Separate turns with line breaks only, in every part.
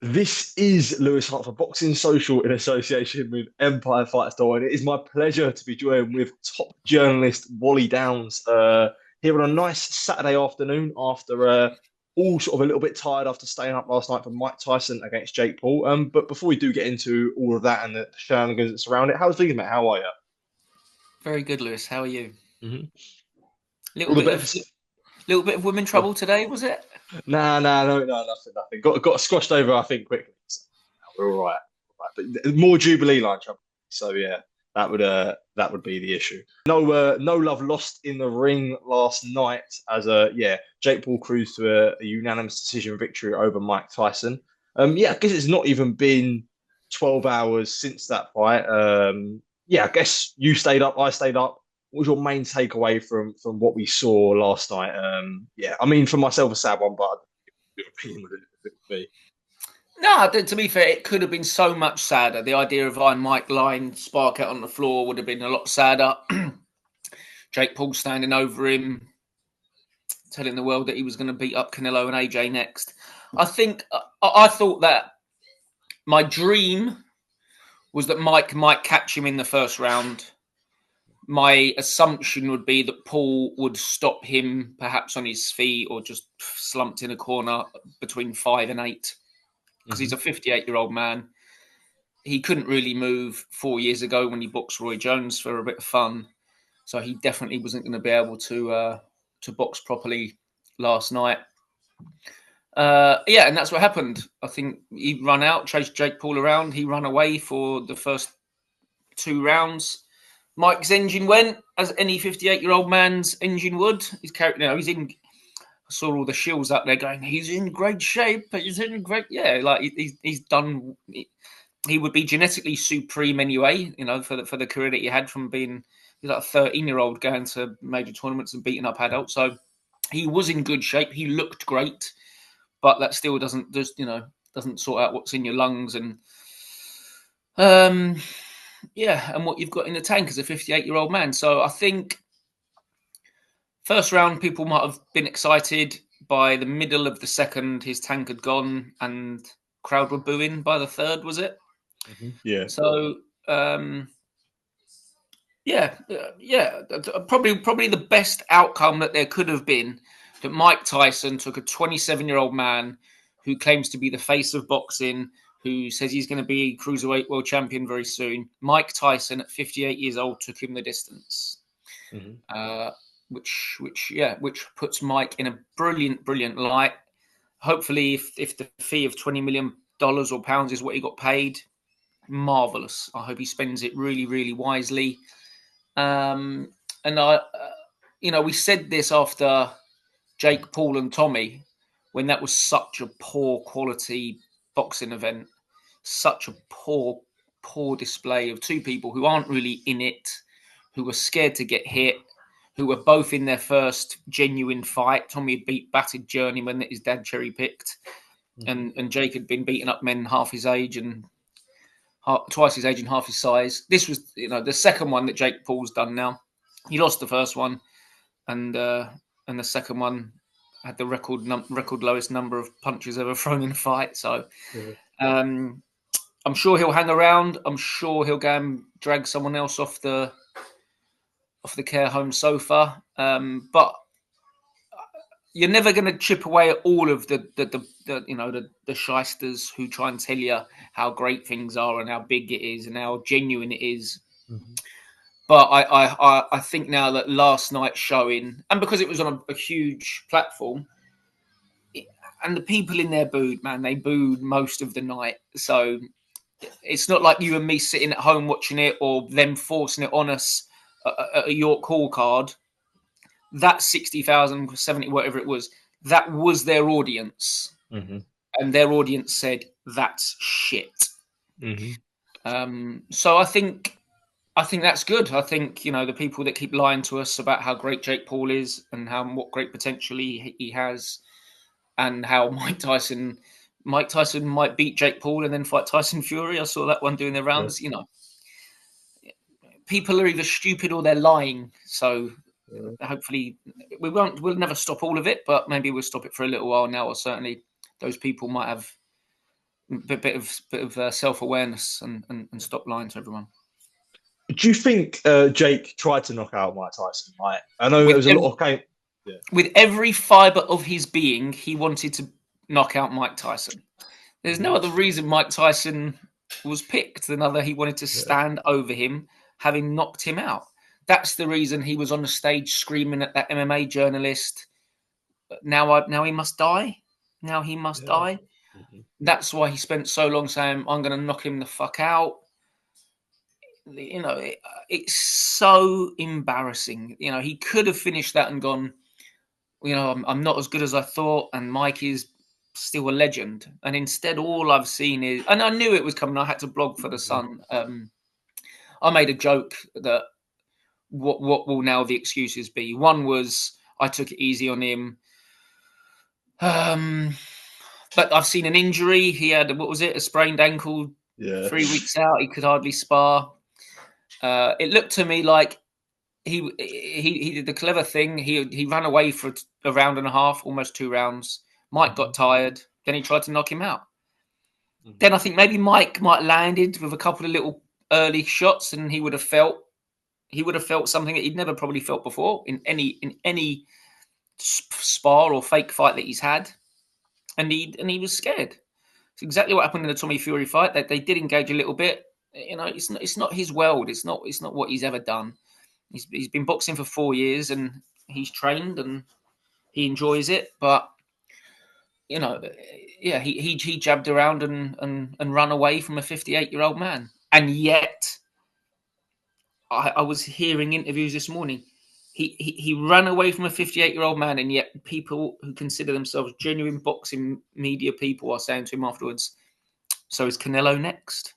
This is Lewis Hart for Boxing Social in association with Empire Fight Store, and it is my pleasure to be joined with top journalist Wally Downs here on a nice Saturday afternoon after all sort of a little bit tired after staying up last night for Mike Tyson against Jake Paul. But before we do get into all of that and the shenanigans that surround it, how's things, mate? How are you?
Very good, Lewis. How are you?
Mm-hmm.
Little
All the
bit of
best.
little bit of women trouble today, was it?
No, nothing. Got squashed over, I think, quickly. So, we're all right. But more Jubilee line trouble. So yeah, that would be the issue. No love lost in the ring last night as Jake Paul cruised to a unanimous decision victory over Mike Tyson. Yeah, I guess it's not even been 12 hours since that fight. I guess you stayed up, I stayed up. What was your main takeaway from what we saw last night? I mean, for myself, a sad one, but your opinion would it be?
No, to be fair, it could have been so much sadder. The idea of Mike lying spark out on the floor would have been a lot sadder. Jake Paul standing over him, telling the world that he was going to beat up Canelo and AJ next. I thought that my dream was that Mike might catch him in the first round. My assumption would be that Paul would stop him perhaps on his feet or just slumped in a corner between 5 and 8 because he's a 58-year-old man. He couldn't really move 4 years ago when he boxed Roy Jones for a bit of fun. So he definitely wasn't going to be able to box properly last night. And that's what happened. I think he run out, chased Jake Paul around. He ran away for the first 2 rounds. Mike's engine went, as any 58-year-old man's engine would. He's carrying, he's in. I saw all the shills up there going, he's in great shape. He's in great, like he's done. He would be genetically supreme anyway, for the career that he had from being like a 13-year-old going to major tournaments and beating up adults. So he was in good shape. He looked great, but that still doesn't sort out what's in your lungs and and what you've got in the tank as a 58-year-old man. So I think first round, people might have been excited. By the middle of the second, his tank had gone and crowd were booing by the third, was it?
Mm-hmm. Yeah.
So, probably the best outcome that there could have been that Mike Tyson took a 27-year-old man who claims to be the face of boxing, who says he's going to be cruiserweight world champion very soon. Mike Tyson, at 58 years old, took him the distance, which puts Mike in a brilliant light. Hopefully, if the fee of $20 million or pounds is what he got paid, marvelous. I hope he spends it really, really wisely. And we said this after Jake Paul and Tommy, when that was such a poor quality boxing event, such a poor display of two people who aren't really in it, who were scared to get hit, who were both in their first genuine fight. Tommy had beat battered journeyman that his dad cherry picked, and Jake had been beating up men half his age and twice his age and half his size. This was, the second one that Jake Paul's done now. He lost the first one, and the second one had the record lowest number of punches ever thrown in a fight. So I'm sure he'll hang around. I'm sure he'll go and drag someone else off the care home sofa. But you're never going to chip away at all of the shysters who try and tell you how great things are and how big it is and how genuine it is. Mm-hmm. But I think now that last night's showing, and because it was on a huge platform, and the people in there booed, man, they booed most of the night. So it's not like you and me sitting at home watching it or them forcing it on us at a York Hall card. That 60,000, 70, whatever it was, that was their audience. Mm-hmm. And their audience said, that's shit. Mm-hmm. So I think that's good. I think, the people that keep lying to us about how great Jake Paul is and what great potential he has and how Mike Tyson might beat Jake Paul and then fight Tyson Fury. I saw that one doing their rounds. Yeah. People are either stupid or they're lying. So hopefully we'll never stop all of it, but maybe we'll stop it for a little while now, or certainly those people might have bit of self-awareness and stop lying to everyone.
Do you think Jake tried to knock out Mike Tyson? Like, I know there
With
was a lot of game. Yeah.
With every fibre of his being, he wanted to knock out Mike Tyson. There's no other reason Mike Tyson was picked than other he wanted to stand over him, having knocked him out. That's the reason he was on the stage screaming at that MMA journalist. Now he must die. Now he must die. That's why he spent so long saying, "I'm going to knock him the fuck out." You know, it's so embarrassing. You know, he could have finished that and gone, you know, I'm not as good as I thought, and Mike is still a legend. And instead, all I've seen is, and I knew it was coming. I had to blog for the Sun. I made a joke that what will now the excuses be? One was I took it easy on him, but I've seen an injury. He had, what was it, a sprained ankle. 3 weeks out, he could hardly spar. It looked to me like he did the clever thing. He ran away for a round and a half, almost 2 rounds. Mike got tired. Then he tried to knock him out. Then I think maybe Mike might have landed with a couple of little early shots, and he would have felt something that he'd never probably felt before in any spar or fake fight that he's had, and he was scared. It's exactly what happened in the Tommy Fury fight. That they did engage a little bit. You know, it's not his world. It's not what he's ever done. He's been boxing for 4 years, and he's trained and he enjoys it. But you know, yeah, he jabbed around and run away from a 58-year-old man. And yet, I was hearing interviews this morning. He ran away from a 58-year-old man, and yet people who consider themselves genuine boxing media people are saying to him afterwards, "So is Canelo next?"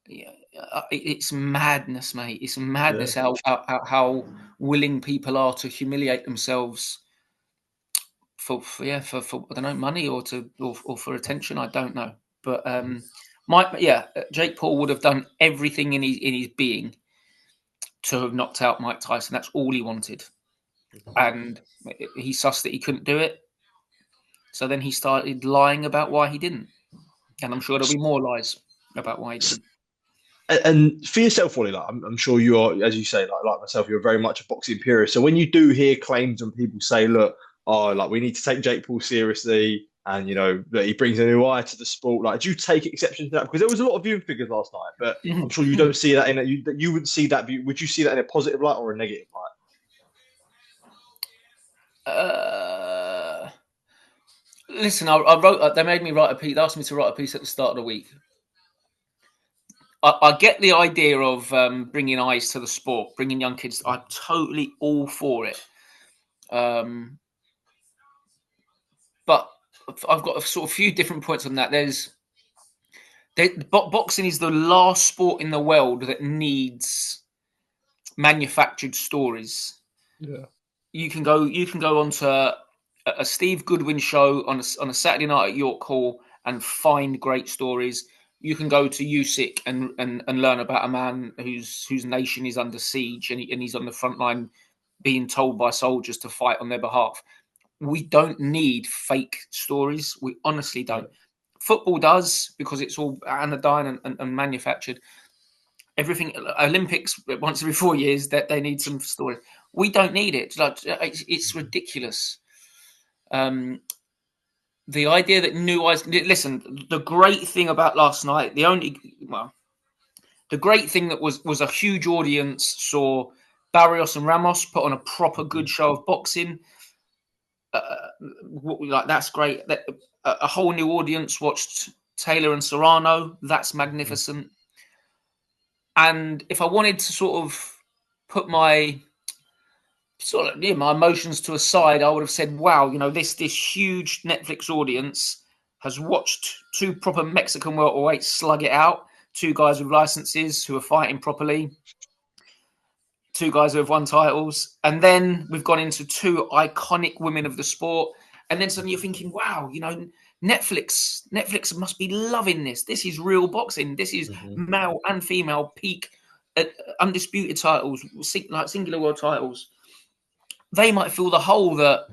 Yeah, it's madness, mate. It's madness how willing people are to humiliate themselves for I don't know, money or for attention. I don't know, but Jake Paul would have done everything in his being to have knocked out Mike Tyson. That's all he wanted, and he sussed that he couldn't do it. So then he started lying about why he didn't, and I'm sure there'll be more lies about why he didn't.
And for yourself, Wally, like, I'm sure you are, as you say, like myself, you're very much a boxing purist. So when you do hear claims and people say, "Look, like we need to take Jake Paul seriously," and you know that he brings a new eye to the sport, like, do you take exception to that? Because there was a lot of viewing figures last night, but I'm sure you don't see that in you wouldn't see that view. Would you see that in a positive light or a negative light?
Listen, I wrote. They made me write a piece. They asked me to write a piece at the start of the week. I get the idea of bringing eyes to the sport, bringing young kids. I'm totally all for it. But I've got a sort of few different points on that. Boxing is the last sport in the world that needs manufactured stories.
Yeah,
you can go onto a Steve Goodwin show on a Saturday night at York Hall and find great stories. You can go to USIC and learn about a man whose nation is under siege and he's on the front line being told by soldiers to fight on their behalf. We don't need fake stories. We honestly don't. Football does, because it's all anodyne and manufactured. Everything, Olympics once every 4 years, that they need some story. We don't need it. It's ridiculous. The idea that new eyes. Listen, the great thing about last night, the great thing that was a huge audience saw Barrios and Ramos put on a proper good show of boxing. That's great. A whole new audience watched Taylor and Serrano. That's magnificent. And if I wanted to sort of put my emotions to a side, I would have said, wow, you know, this huge Netflix audience has watched 2 proper Mexican welterweights slug it out, 2 guys with licenses who are fighting properly, 2 guys who have won titles, and then we've gone into 2 iconic women of the sport, and then suddenly you're thinking, wow, you know, Netflix must be loving this. This is real boxing. This is male and female peak undisputed titles, like singular world titles. They might fill the hole that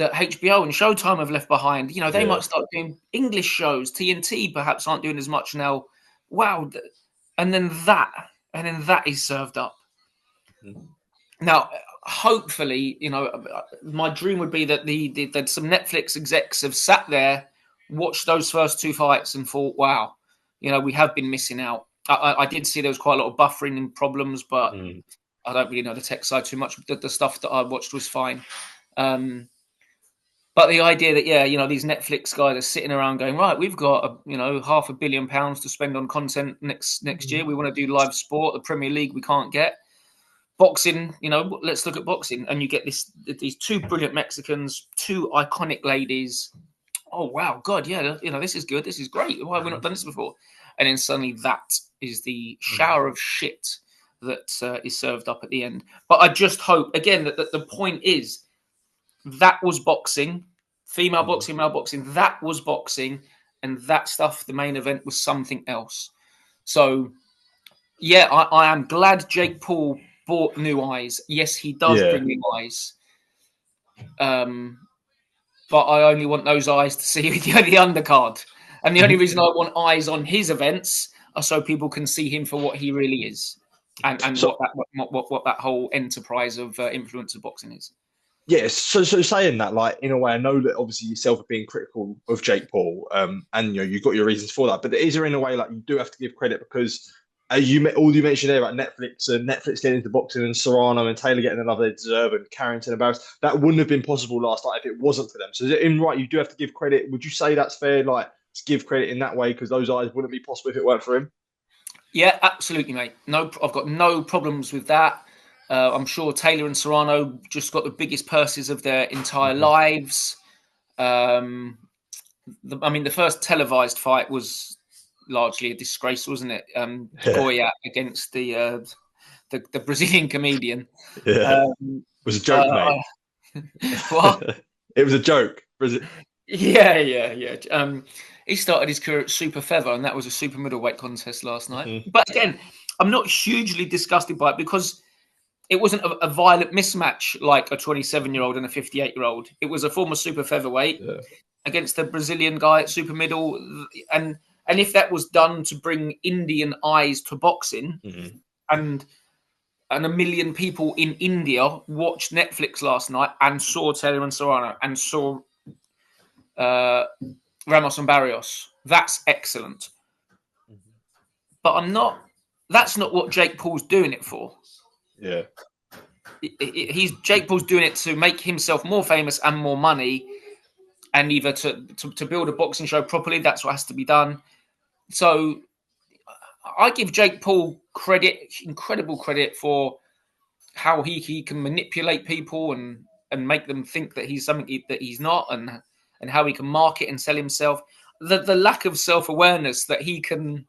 that HBO and Showtime have left behind. They
Yeah.
might start doing English shows. TNT perhaps aren't doing as much now. Wow. And then that is served up.
Mm.
Now, hopefully, my dream would be that that some Netflix execs have sat there, watched those first two fights and thought, wow, we have been missing out. I did see there was quite a lot of buffering and problems, but I don't really know the tech side too much. The stuff that I watched was fine. But the idea that, these Netflix guys are sitting around going, right, we've got, £500 million to spend on content next year. We want to do live sport. The Premier League we can't get. Boxing, let's look at boxing. And you get these two brilliant Mexicans, two iconic ladies. Oh, wow, God, yeah, this is good. This is great. Why have we not done this before? And then suddenly that is the shower of shit that is served up at the end. But I just hope, again, that the point is, that was boxing, female boxing, male boxing. That was boxing, and that stuff, the main event, was something else. So, yeah, I am glad Jake Paul bought new eyes. Yes, he does bring new eyes. But I only want those eyes to see the undercard. And the only reason I want eyes on his events are so people can see him for what he really is, and what that whole enterprise of influencer boxing is.
Yes, so saying that, like, in a way, I know that obviously yourself are being critical of Jake Paul, and you've got your reasons for that. But is there, in a way, like, you do have to give credit because you mentioned there about Netflix and Netflix getting into boxing and Serrano and Taylor getting another they deserve and Carrington and Barris, that wouldn't have been possible last night if it wasn't for them. So is it in right? You do have to give credit. Would you say that's fair? Like, to give credit in that way because those eyes wouldn't be possible if it weren't for him.
Yeah, absolutely, mate. No, I've got no problems with that. I'm sure Taylor and Serrano just got the biggest purses of their entire lives. The first televised fight was largely a disgrace, wasn't it? Goya against the Brazilian comedian.
Yeah, it was a joke, mate.
What?
It was a joke.
Yeah. He started his career at Super Feather, and that was a super middleweight contest last night. But again, I'm not hugely disgusted by it because it wasn't a violent mismatch like a 27-year-old and a 58-year-old. It was a former super featherweight against a Brazilian guy at super middle. And if that was done to bring Indian eyes to boxing, and a million people in India watched Netflix last night and saw Taylor and Serrano and saw Ramos and Barrios, that's excellent. But that's not what Jake Paul's doing it for.
Yeah.
Jake Paul's doing it to make himself more famous and more money, and either to build a boxing show properly. That's what has to be done. So I give Jake Paul incredible credit for how he can manipulate people and make them think that he's something that he's not, and how he can market and sell himself. The lack of self-awareness that he can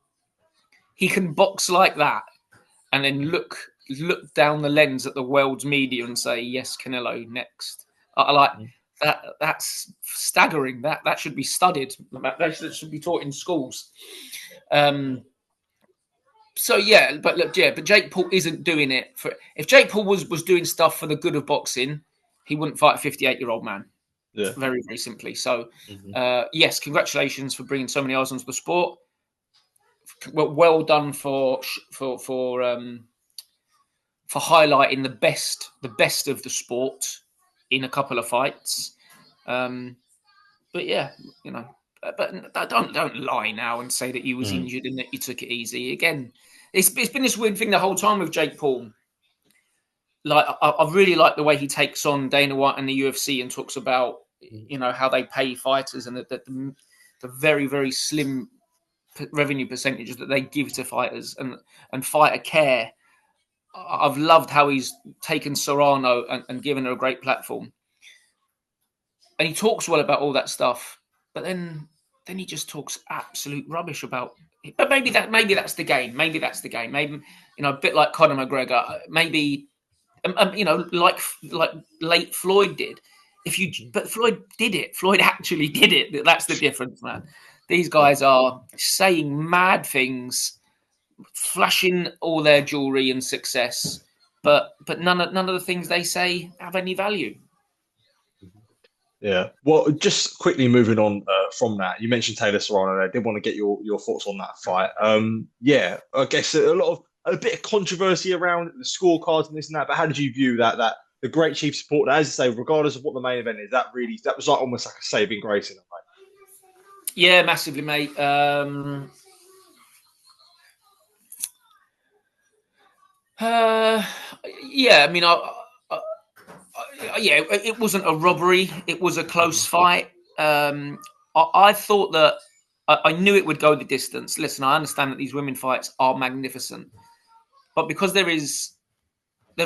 box like that and then look down the lens at the world's media and say, yes, Canelo next. I like that. That's staggering. That should be studied. That should be taught in schools. So yeah, but Jake Paul isn't doing it for. If Jake Paul was doing stuff for the good of boxing, he wouldn't fight a 58-year-old man. Yeah. Very, very simply. So, yes, congratulations for bringing so many eyes onto the sport. Well done for highlighting the best of the sport in a couple of fights. But yeah, but don't lie now and say that he was injured and that he took it easy. Again, it's been this weird thing the whole time with Jake Paul. Like I really like the way he takes on Dana White and the UFC and talks about how they pay fighters and the very, very slim revenue percentages that they give to fighters and fighter care. I've loved how he's taken Serrano and given her a great platform. And he talks well about all that stuff, but then he just talks absolute rubbish about it. But maybe that's the game. Maybe that's the game. Maybe a bit like Conor McGregor. Maybe like late Floyd did. But Floyd did it. Floyd actually did it. That's the difference, man. These guys are saying mad things, flashing all their jewelry and success, but none of the things they say have any value.
Yeah. Well, just quickly moving on from that, you mentioned Taylor Serrano. I did want to get your thoughts on that fight. Yeah, I guess a bit of controversy around the scorecards and this and that. But how did you view that the great chief support? As you say, regardless of what the main event is, that was like almost like a saving grace in a way.
Yeah, massively, mate. Yeah, I mean, yeah, it wasn't a robbery. It was a close fight. I thought that I knew it would go the distance. Listen, I understand that these women fights are magnificent, but because there is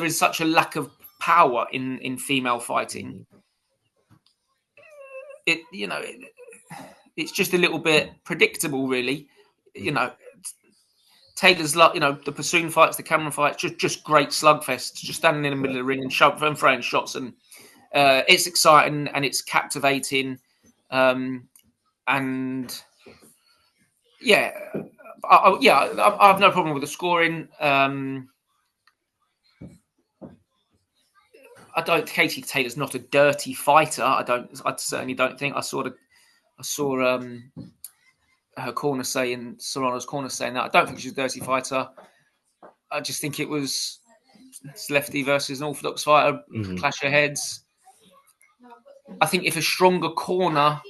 such a lack of power in female fighting, it's just a little bit predictable, really. Taylor's the Pursoon fights, the Cameron fights, just great slugfests, just standing in the middle of the ring and throwing shots, and it's exciting and it's captivating, and yeah, I have no problem with the scoring. Katie Taylor's not a dirty fighter. I certainly don't think. I saw her corner saying, Serrano's corner saying that. I don't think she's a dirty fighter. I just think it's lefty versus an orthodox fighter, clash of heads. I think if a stronger corner,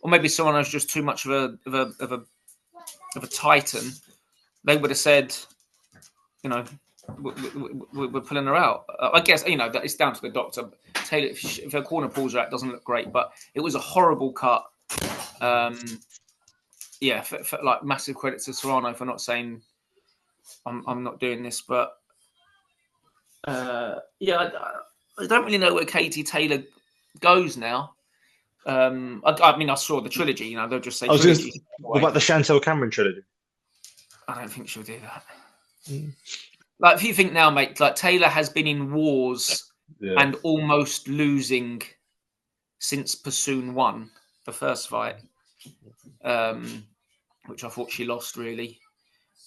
or maybe Serrano's just too much of a titan, they would have said, we're pulling her out. I guess that it's down to the doctor. Taylor, if her corner pulls her out, it doesn't look great, but it was a horrible cut. Like massive credit to Serrano for not saying I'm not doing this, but I don't really know where Katie Taylor goes now. I mean, I saw the trilogy. They'll just say trilogy.
What about the Chantel Cameron trilogy?
I don't think she'll do that. Like, if you think now, mate, like Taylor has been in wars and almost losing since Pursoon won the first fight, which I thought she lost, really.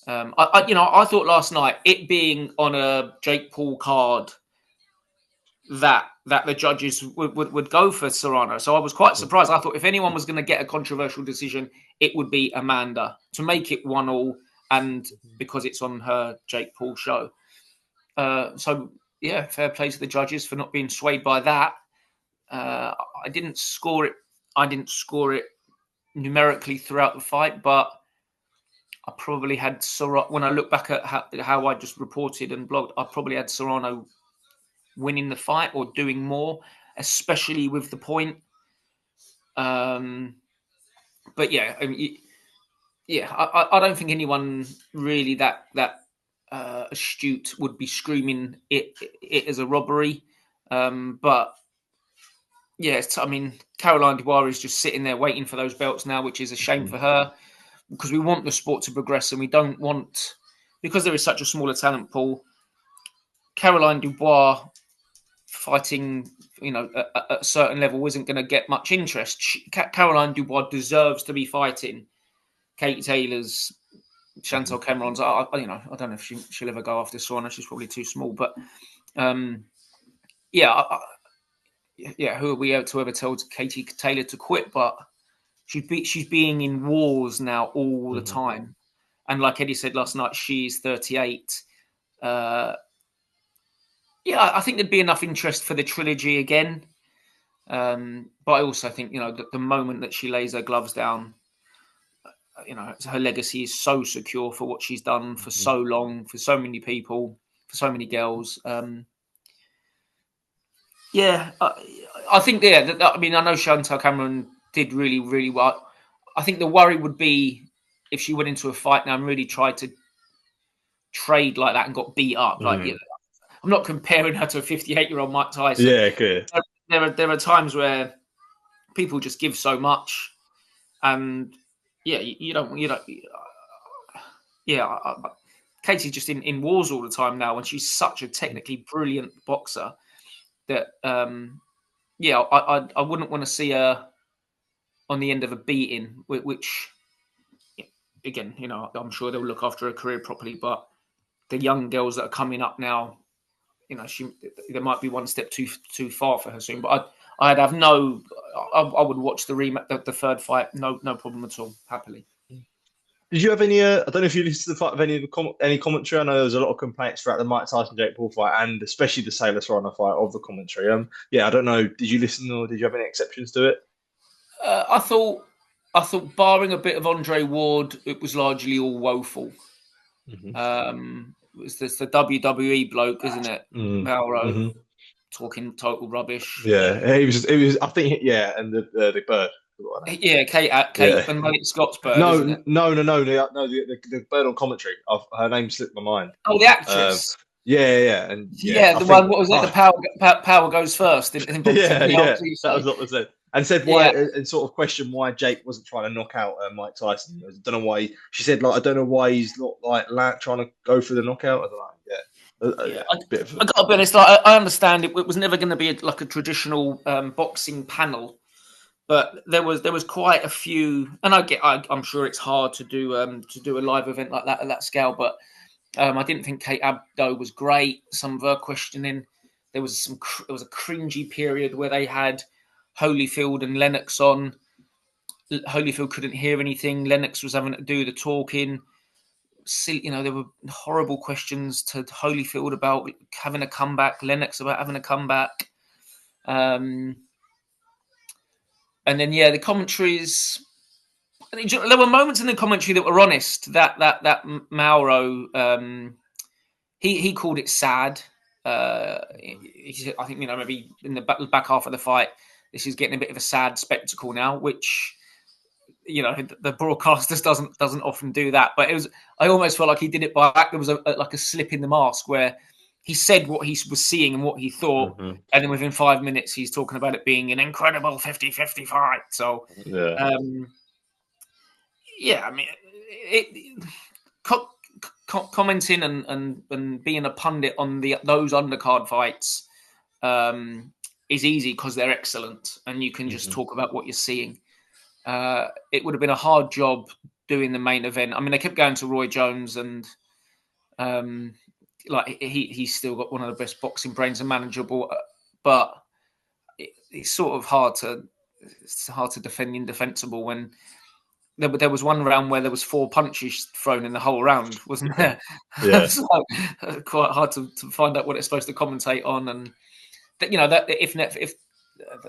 I thought last night, it being on a Jake Paul card, that the judges would go for Serrano. So I was quite surprised. I thought if anyone was going to get a controversial decision, it would be Amanda to make it 1-1, and because it's on her Jake Paul show. So yeah, fair play to the judges for not being swayed by that. I didn't score it numerically throughout the fight, but I probably had Serrano. When I look back at how I just reported and blogged, I probably had Serrano winning the fight or doing more, especially with the point. But yeah, I mean, I don't think anyone really that astute would be screaming it as a robbery. But yeah, I mean, Caroline Dubois is just sitting there waiting for those belts now, which is a shame for her, because we want the sport to progress, and we don't want, because there is such a smaller talent pool, Caroline Dubois fighting, at a certain level isn't going to get much interest. Caroline Dubois deserves to be fighting Katie Taylor's, Chantel Cameron's. I don't know if she'll ever go after Serrano. She's probably too small. But who are we to ever tell Katie Taylor to quit? But she's being in wars now all the time. And like Eddie said last night, she's 38. I think there'd be enough interest for the trilogy again. But I also think, the moment that she lays her gloves down, her legacy is so secure for what she's done for so long, for so many people, for so many girls. I think, I mean, I know Chantel Cameron did really, really well. I think the worry would be if she went into a fight now and really tried to trade like that and got beat up. Like, I'm not comparing her to a 58-year-old Mike Tyson.
Yeah, good.
There are times where people just give so much, and Katie's just in wars all the time now, and she's such a technically brilliant boxer that I wouldn't want to see her on the end of a beating, which again, I'm sure they'll look after her career properly, but the young girls that are coming up now, there might be one step too far for her soon. But I'd have no. I would watch the rematch, the third fight, no problem at all, happily.
Did you have any? I don't know if you listened to the fight of any of the any commentary. I know there was a lot of complaints throughout the Mike Tyson Jake Paul fight, and especially the Sailor Serrano fight of the commentary. Yeah, I don't know. Did you listen, or did you have any exceptions to it?
I thought, barring a bit of Andre Ward, it was largely all woeful. It was this the WWE bloke, isn't it? Mauro talking total rubbish.
Yeah, he was. It was. I think. Yeah, and the bird.
Yeah, Kate
Yeah.
and Malik Scott's bird,
No,
isn't it?
no. The bird on commentary. Her name slipped my mind.
Oh, the actress.
Yeah, and
yeah,
I
the
think,
one. What was it? The power goes first. In boxing.
yeah. That was what was said. And said why,
Yeah.
and sort of questioned why Jake wasn't trying to knock out Mike Tyson. I don't know why. She said I don't know why he's not trying to go for the knockout. I don't know. Yeah.
I got to be honest. I understand it was never going to be a traditional boxing panel, but there was quite a few, and I'm sure it's hard to do a live event like that at that scale, but I didn't think Kate Abdo was great. Some of her questioning, there was a cringy period where they had Holyfield and Lennox on. Holyfield couldn't hear anything. Lennox was having to do the talking. There were horrible questions to Holyfield about having a comeback. Lennox about having a comeback. And then the commentaries. There were moments in the commentary that were honest. That Mauro, he called it sad. He said, I think maybe in the back half of the fight, this is getting a bit of a sad spectacle now, which the broadcasters doesn't often do that. But I almost felt like he did it by act. There was a slip in the mask where he said what he was seeing and what he thought, and then within 5 minutes he's talking about it being an incredible 50-50 fight. So commenting and being a pundit on those undercard fights is easy because they're excellent and you can just talk about what you're seeing. It would have been a hard job doing the main event. I mean, they kept going to Roy Jones, and he's still got one of the best boxing brains and manageable, but it's sort of hard to defend the indefensible when there was one round where there was 4 punches thrown in the whole round, wasn't there?
Yeah.
So, quite hard to find out what it's supposed to commentate on, and that if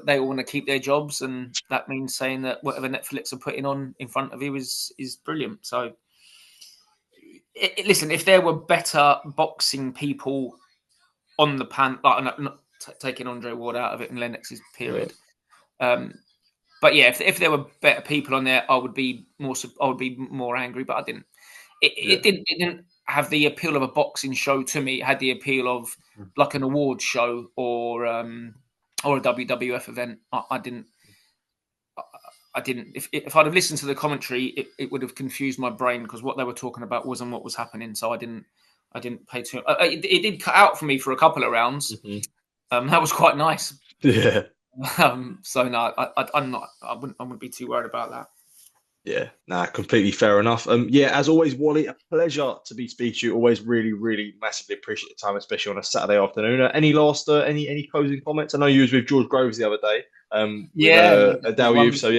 they all want to keep their jobs, and that means saying that whatever Netflix are putting on in front of you is brilliant. So, listen, if there were better boxing people on the not taking Andre Ward out of it in Lennox's period, but yeah, if there were better people on there, I would be more angry. But I didn't. It didn't have the appeal of a boxing show to me. It had the appeal of like an award show or a WWF event. I didn't. If I'd have listened to the commentary, it would have confused my brain because what they were talking about wasn't what was happening. So I didn't pay too. It did cut out for me for a couple of rounds. That was quite nice.
Yeah.
So no, I'm not. I wouldn't be too worried about that.
Yeah, completely fair enough. As always, Wally, a pleasure to be speaking to you. Always really, really massively appreciate the time, especially on a Saturday afternoon. Any last, any closing comments? I know you was with George Groves the other day. Adele Youth. So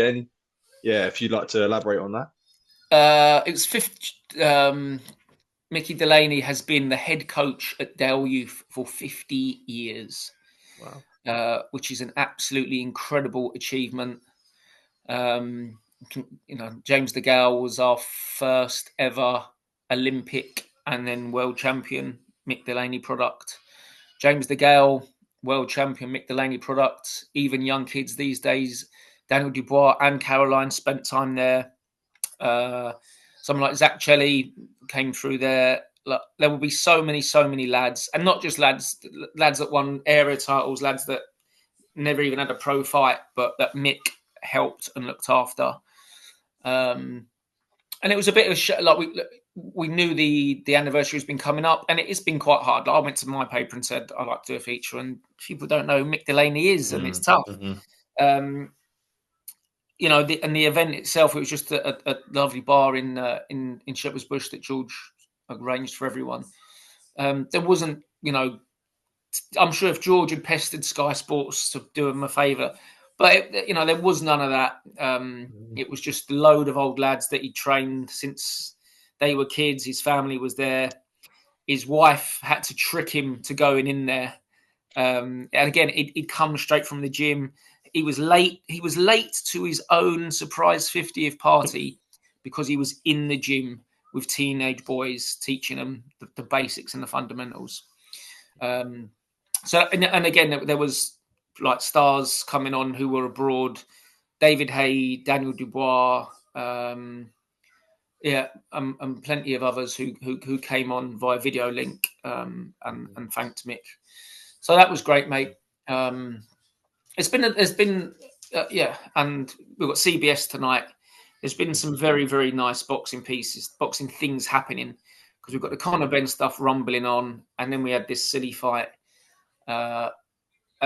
if you'd like to elaborate on
that. It was 50. Micky Delaney has been the head coach at Dale Youth for 50 years.
Wow.
Which is an absolutely incredible achievement. James DeGale was our first ever Olympic and then world champion Mick Delaney product. James DeGale, world champion Mick Delaney product. Even young kids these days, Daniel Dubois and Caroline spent time there. Someone like Zach Chelly came through there. Look, there will be so many lads, and not just lads that won area titles, lads that never even had a pro fight, but that Mick helped and looked after. And it was a bit of we knew the anniversary has been coming up, and it's been quite hard. I went to my paper and said I'd like to do a feature, and people don't know who Mick Delaney is, and it's tough. And the event itself, it was just a lovely bar in Shepherd's Bush that George arranged for everyone. There wasn't I'm sure if George had pestered Sky Sports to do him a favour, but there was none of that. It was just a load of old lads that he trained since they were kids. His family was there. His wife had to trick him to going in there. And again, he'd come straight from the gym. He was late. He was late to his own surprise 50th party because he was in the gym with teenage boys, teaching them the basics and the fundamentals. So again, there was like stars coming on who were abroad: David Hay, Daniel Dubois, and plenty of others who came on via video link and thanked Mick. So that was great, mate. And we've got CBS tonight. There's been some very, very nice boxing things happening, because we've got the Conor Ben stuff rumbling on, and then we had this silly fight. And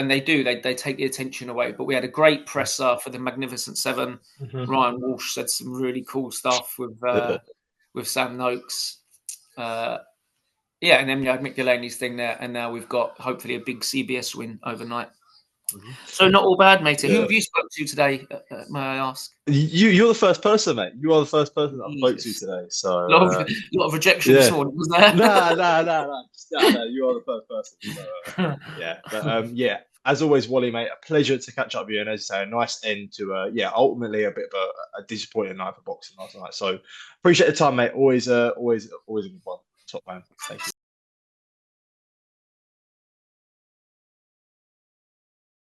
they take the attention away. But we had a great presser for the Magnificent Seven. Ryan Walsh said some really cool stuff with Sam Noakes. And then we had Mick Delaney's thing there, and now we've got hopefully a big CBS win overnight. So not all bad, mate. Who have you spoke to today, may I ask?
You're the first person, mate. You are the first person that I spoke to today. So
a lot of rejection this morning, was there?
No. You are the first person. So, But as always, Wally, mate, a pleasure to catch up with you. And as I say, a nice end to ultimately a bit of a disappointing night for boxing last night. So appreciate the time, mate. Always a good one. Top man. Thank you.